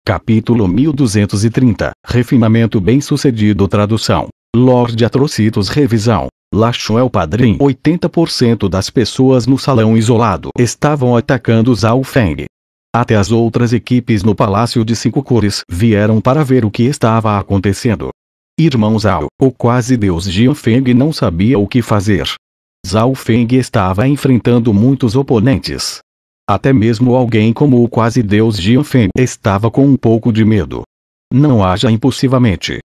Capítulo 1230, Refinamento bem-sucedido. Tradução: Lord Atrocitus. Revisão: Lachuel Padrim. 80% das pessoas no salão isolado estavam atacando Zhao Feng. Até as outras equipes no Palácio de Cinco Cores vieram para ver o que estava acontecendo. Irmão Zhao, o quase-deus Jian Feng, não sabia o que fazer. Zhao Feng estava enfrentando muitos oponentes. Até mesmo alguém como o quase-deus Jian Feng estava com um pouco de medo. Não haja impulsivamente.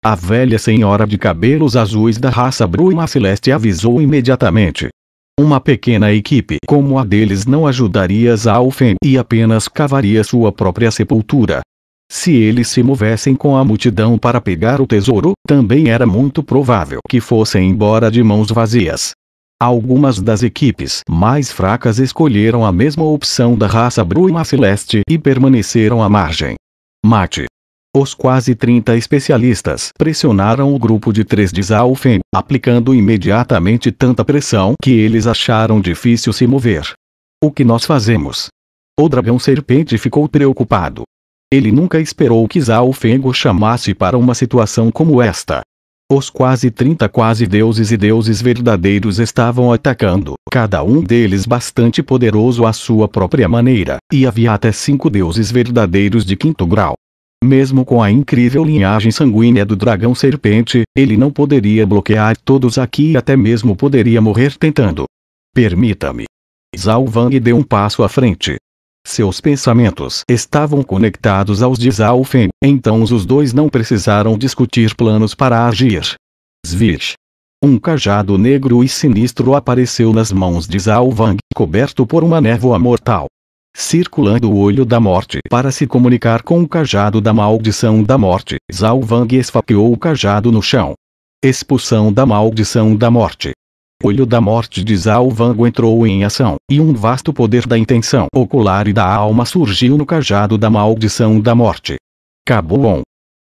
A velha senhora de cabelos azuis da raça Bruma Celeste avisou imediatamente. Uma pequena equipe como a deles não ajudaria Zhao Feng e apenas cavaria sua própria sepultura. Se eles se movessem com a multidão para pegar o tesouro, também era muito provável que fossem embora de mãos vazias. Algumas das equipes mais fracas escolheram a mesma opção da raça Bruma Celeste e permaneceram à margem. Mate. Os quase 30 especialistas pressionaram o grupo de 3 de Zhao Feng, aplicando imediatamente tanta pressão que eles acharam difícil se mover. O que nós fazemos? O dragão serpente ficou preocupado. Ele nunca esperou que Zhao Feng o chamasse para uma situação como esta. Os quase 30 quase-deuses e deuses verdadeiros estavam atacando, cada um deles bastante poderoso à sua própria maneira, e havia até 5 deuses verdadeiros de 5º grau. Mesmo com a incrível linhagem sanguínea do dragão serpente, ele não poderia bloquear todos aqui e até mesmo poderia morrer tentando. Permita-me. Zhao Wang deu um passo à frente. Seus pensamentos estavam conectados aos de Zhao Feng, então os dois não precisaram discutir planos para agir. Svish. Um cajado negro e sinistro apareceu nas mãos de Zhao Wang, coberto por uma névoa mortal. Circulando o olho da morte para se comunicar com o cajado da maldição da morte, Zhao Wang esfaqueou o cajado no chão. Expulsão da maldição da morte. O olho da morte de Zhao Wang entrou em ação, e um vasto poder da intenção ocular e da alma surgiu no cajado da maldição da morte. Cabum!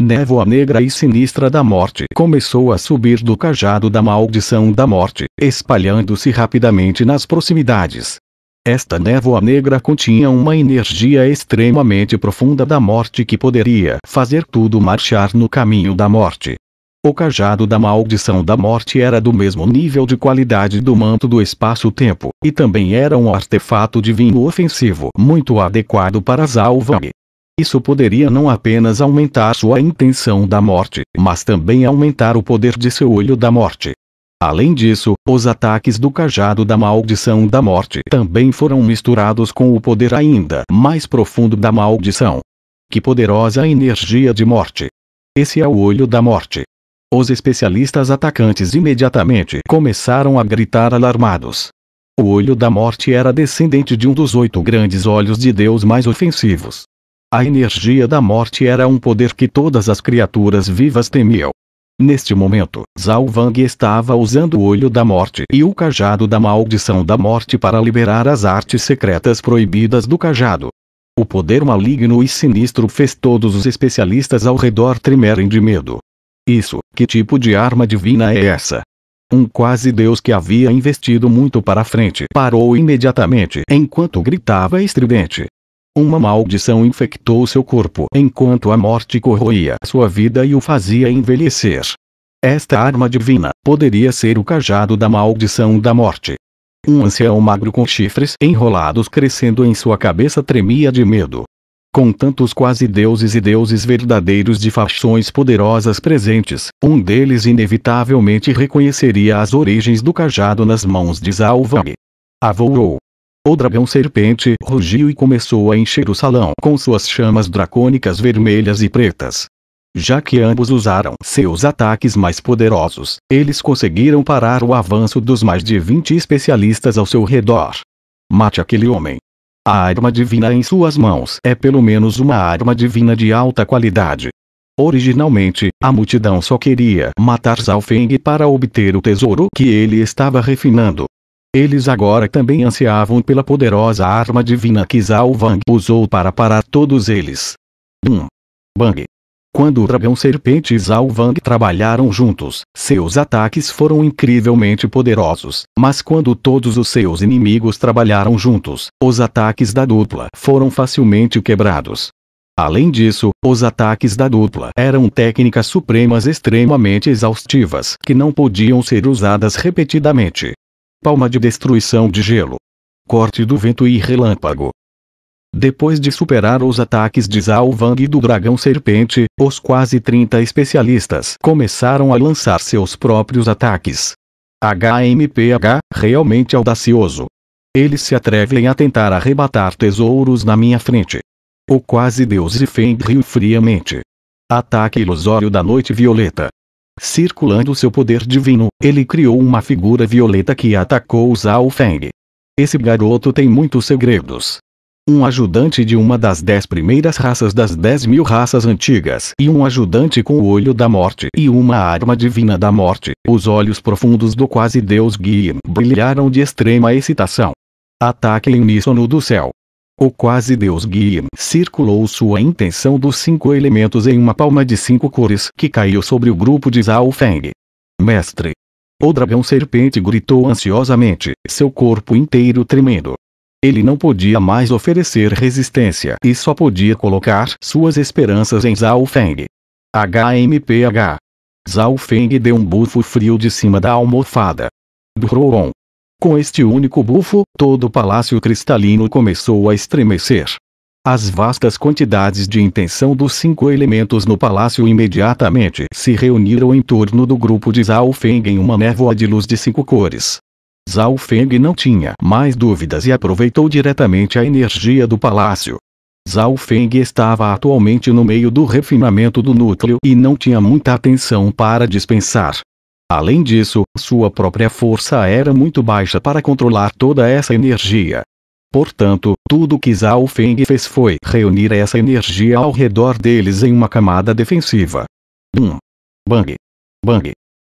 Névoa negra e sinistra da morte começou a subir do cajado da maldição da morte, espalhando-se rapidamente nas proximidades. Esta névoa negra continha uma energia extremamente profunda da morte que poderia fazer tudo marchar no caminho da morte. O cajado da maldição da morte era do mesmo nível de qualidade do manto do espaço-tempo, e também era um artefato divino ofensivo muito adequado para Zhao Wang. Isso poderia não apenas aumentar sua intenção da morte, mas também aumentar o poder de seu olho da morte. Além disso, os ataques do cajado da maldição da morte também foram misturados com o poder ainda mais profundo da maldição. Que poderosa energia de morte! Esse é o olho da morte. Os especialistas atacantes imediatamente começaram a gritar alarmados. O olho da morte era descendente de um dos 8 grandes olhos de Deus mais ofensivos. A energia da morte era um poder que todas as criaturas vivas temiam. Neste momento, Zhao Wang estava usando o olho da morte e o cajado da maldição da morte para liberar as artes secretas proibidas do cajado. O poder maligno e sinistro fez todos os especialistas ao redor tremerem de medo. Isso, que tipo de arma divina é essa? Um quase-deus que havia investido muito para frente parou imediatamente enquanto gritava estridente. Uma maldição infectou seu corpo enquanto a morte corroía sua vida e o fazia envelhecer. Esta arma divina poderia ser o cajado da maldição da morte. Um ancião magro com chifres enrolados crescendo em sua cabeça tremia de medo. Com tantos quase-deuses e deuses verdadeiros de facções poderosas presentes, um deles inevitavelmente reconheceria as origens do cajado nas mãos de Zhao Wang. Avoou. O dragão serpente rugiu e começou a encher o salão com suas chamas dracônicas vermelhas e pretas. Já que ambos usaram seus ataques mais poderosos, eles conseguiram parar o avanço dos mais de 20 especialistas ao seu redor. Mate aquele homem. A arma divina em suas mãos é pelo menos uma arma divina de alta qualidade. Originalmente, a multidão só queria matar Zhao Feng para obter o tesouro que ele estava refinando. Eles agora também ansiavam pela poderosa arma divina que Zhao Wang usou para parar todos eles. Bang! Quando o dragão serpente e Zhao Wang trabalharam juntos, seus ataques foram incrivelmente poderosos, mas quando todos os seus inimigos trabalharam juntos, os ataques da dupla foram facilmente quebrados. Além disso, os ataques da dupla eram técnicas supremas extremamente exaustivas que não podiam ser usadas repetidamente. Palma de destruição de gelo. Corte do vento e relâmpago. Depois de superar os ataques de Zhao Wang e do dragão serpente, os quase 30 especialistas começaram a lançar seus próprios ataques. HMPH, realmente audacioso. Eles se atrevem a tentar arrebatar tesouros na minha frente. O quase deus Zifeng riu friamente. Ataque ilusório da noite violeta. Circulando seu poder divino, ele criou uma figura violeta que atacou Zhao Feng. Esse garoto tem muitos segredos. Um ajudante de uma das 10 primeiras raças das 10.000 raças antigas e um ajudante com o olho da morte e uma arma divina da morte. Os olhos profundos do quase deus Guiyin brilharam de extrema excitação. Ataque em uníssono do céu. O quase deus Guiyin circulou sua intenção dos 5 elementos em uma palma de 5 cores que caiu sobre o grupo de Zhao Feng. Mestre! O dragão serpente gritou ansiosamente, seu corpo inteiro tremendo. Ele não podia mais oferecer resistência e só podia colocar suas esperanças em Zhao Feng. HMPH. Zhao Feng deu um bufo frio de cima da almofada. Bron. Com este único bufo, todo o palácio cristalino começou a estremecer. As vastas quantidades de intenção dos 5 elementos no palácio imediatamente se reuniram em torno do grupo de Zhao Feng em uma névoa de luz de 5 cores. Zhao Feng não tinha mais dúvidas e aproveitou diretamente a energia do palácio. Zhao Feng estava atualmente no meio do refinamento do núcleo e não tinha muita atenção para dispensar. Além disso, sua própria força era muito baixa para controlar toda essa energia. Portanto, tudo que Zhao Feng fez foi reunir essa energia ao redor deles em uma camada defensiva. Bang! Bang!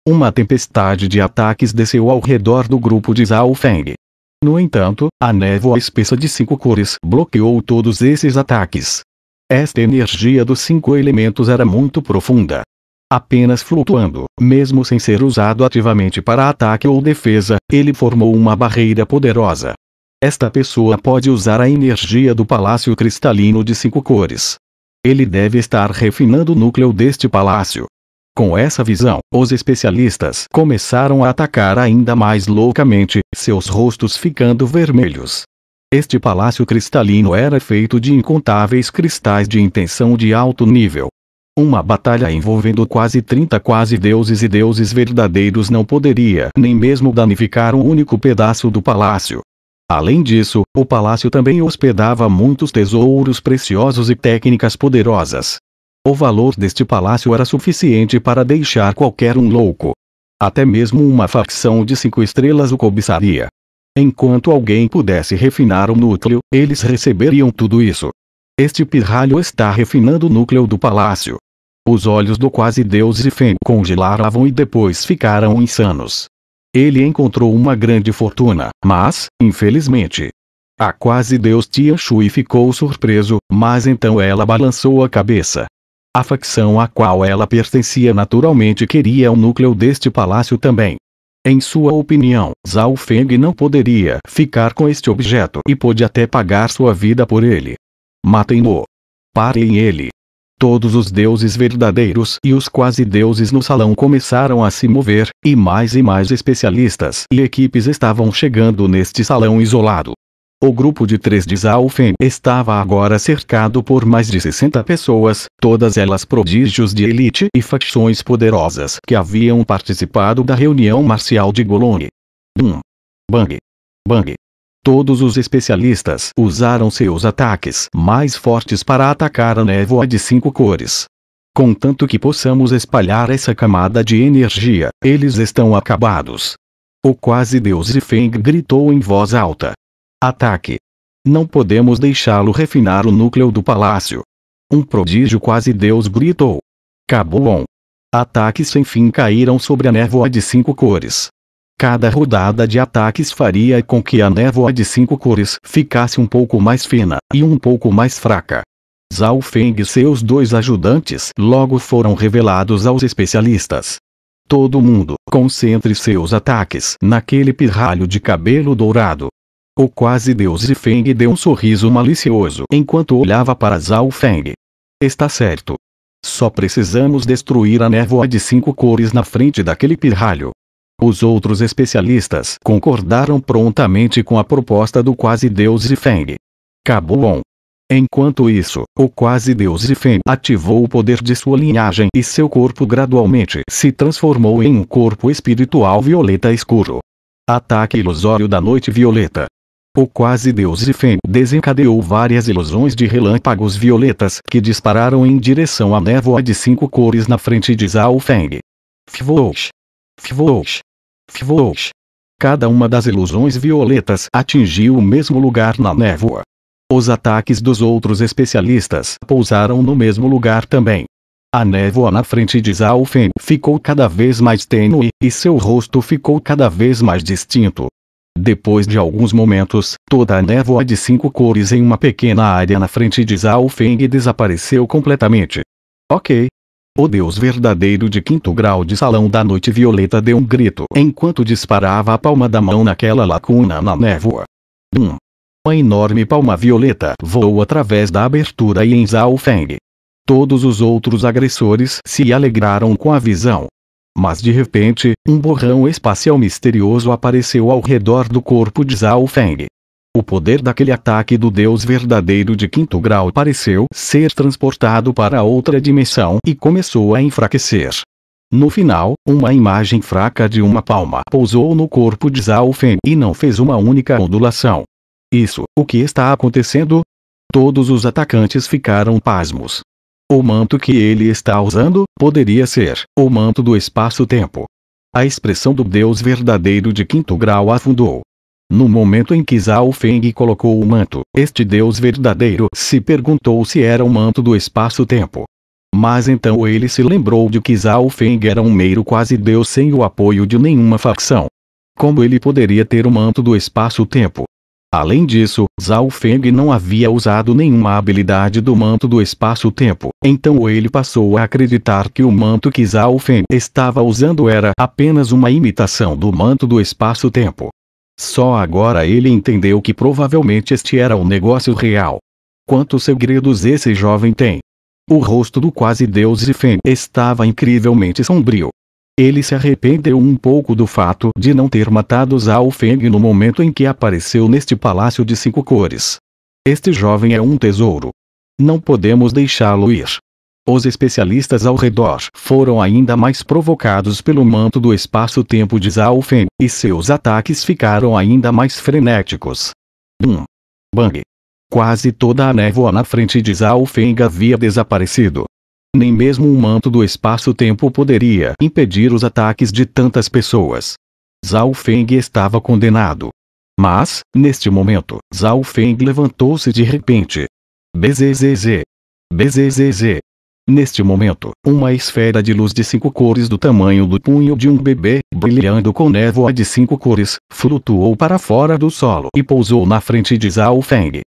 Uma tempestade de ataques desceu ao redor do grupo de Zhao Feng. No entanto, a névoa espessa de 5 cores bloqueou todos esses ataques. Esta energia dos 5 elementos era muito profunda. Apenas flutuando, mesmo sem ser usado ativamente para ataque ou defesa, ele formou uma barreira poderosa. Esta pessoa pode usar a energia do palácio cristalino de 5 cores. Ele deve estar refinando o núcleo deste palácio. Com essa visão, os especialistas começaram a atacar ainda mais loucamente, seus rostos ficando vermelhos. Este palácio cristalino era feito de incontáveis cristais de intenção de alto nível. Uma batalha envolvendo quase 30 quase-deuses e deuses verdadeiros não poderia nem mesmo danificar um único pedaço do palácio. Além disso, o palácio também hospedava muitos tesouros preciosos e técnicas poderosas. O valor deste palácio era suficiente para deixar qualquer um louco. Até mesmo uma facção de 5 estrelas o cobiçaria. Enquanto alguém pudesse refinar o núcleo, eles receberiam tudo isso. Este pirralho está refinando o núcleo do palácio. Os olhos do quase-deus Zifeng congelavam e depois ficaram insanos. Ele encontrou uma grande fortuna, mas, infelizmente, a quase-deus Tian Shui ficou surpreso, mas então ela balançou a cabeça. A facção a qual ela pertencia naturalmente queria o núcleo deste palácio também. Em sua opinião, Zhao Feng não poderia ficar com este objeto e pôde até pagar sua vida por ele. Matem-no. Parem ele. Todos os deuses verdadeiros e os quase-deuses no salão começaram a se mover, e mais especialistas e equipes estavam chegando neste salão isolado. O grupo de 3 de Zhao Feng estava agora cercado por mais de 60 pessoas, todas elas prodígios de elite e facções poderosas que haviam participado da reunião marcial de Golong. Bang! Bang! Todos os especialistas usaram seus ataques mais fortes para atacar a névoa de 5 cores. Contanto que possamos espalhar essa camada de energia, eles estão acabados. O quase-deus Zifeng gritou em voz alta. Ataque! Não podemos deixá-lo refinar o núcleo do palácio. Um prodígio quase-deus gritou. Cabum! Ataques sem fim caíram sobre a névoa de 5 cores. Cada rodada de ataques faria com que a névoa de 5 cores ficasse um pouco mais fina e um pouco mais fraca. Zhao Feng e seus 2 ajudantes logo foram revelados aos especialistas. Todo mundo concentre seus ataques naquele pirralho de cabelo dourado. O quase-deus Zifeng deu um sorriso malicioso enquanto olhava para Zhao Feng. Está certo. Só precisamos destruir a névoa de 5 cores na frente daquele pirralho. Os outros especialistas concordaram prontamente com a proposta do quase-deus Zifeng. Cabo-On. Enquanto isso, o quase-deus Zifeng ativou o poder de sua linhagem e seu corpo gradualmente se transformou em um corpo espiritual violeta escuro. Ataque ilusório da noite violeta. O quase-deus Zifeng desencadeou várias ilusões de relâmpagos violetas que dispararam em direção à névoa de 5 cores na frente de Zhao Feng. Fivouch! Fivouch! Fivouch! Cada uma das ilusões violetas atingiu o mesmo lugar na névoa. Os ataques dos outros especialistas pousaram no mesmo lugar também. A névoa na frente de Zhao Feng ficou cada vez mais tênue, e seu rosto ficou cada vez mais distinto. Depois de alguns momentos, toda a névoa de 5 cores em uma pequena área na frente de Zhao Feng desapareceu completamente. Ok. O deus verdadeiro de 5º grau de Salão da Noite Violeta deu um grito enquanto disparava a palma da mão naquela lacuna na névoa. Uma enorme palma violeta voou através da abertura e em Zhao Feng. Todos os outros agressores se alegraram com a visão. Mas de repente, um borrão espacial misterioso apareceu ao redor do corpo de Zhao Feng. O poder daquele ataque do deus verdadeiro de 5º grau pareceu ser transportado para outra dimensão e começou a enfraquecer. No final, uma imagem fraca de uma palma pousou no corpo de Zhao Feng e não fez uma única ondulação. Isso, o que está acontecendo? Todos os atacantes ficaram pasmos. O manto que ele está usando poderia ser o manto do espaço-tempo. A expressão do deus verdadeiro de 5º grau afundou. No momento em que Zhao Feng colocou o manto, este deus verdadeiro se perguntou se era o manto do espaço-tempo. Mas então ele se lembrou de que Zhao Feng era um mero quase-deus sem o apoio de nenhuma facção. Como ele poderia ter o manto do espaço-tempo? Além disso, Zhao Feng não havia usado nenhuma habilidade do manto do espaço-tempo, então ele passou a acreditar que o manto que Zhao Feng estava usando era apenas uma imitação do manto do espaço-tempo. Só agora ele entendeu que provavelmente este era o negócio real. Quantos segredos esse jovem tem? O rosto do quase-deus Zifeng estava incrivelmente sombrio. Ele se arrependeu um pouco do fato de não ter matado Zhao Feng no momento em que apareceu neste palácio de 5 cores. Este jovem é um tesouro. Não podemos deixá-lo ir. Os especialistas ao redor foram ainda mais provocados pelo manto do espaço-tempo de Zhao Feng, e seus ataques ficaram ainda mais frenéticos. Bang! Quase toda a névoa na frente de Zhao Feng havia desaparecido. Nem mesmo o manto do espaço-tempo poderia impedir os ataques de tantas pessoas. Zhao Feng estava condenado. Mas, neste momento, Zhao Feng levantou-se de repente. Bzzz. Bzzz. Neste momento, uma esfera de luz de 5 cores do tamanho do punho de um bebê, brilhando com névoa de 5 cores, flutuou para fora do solo e pousou na frente de Zhao Feng.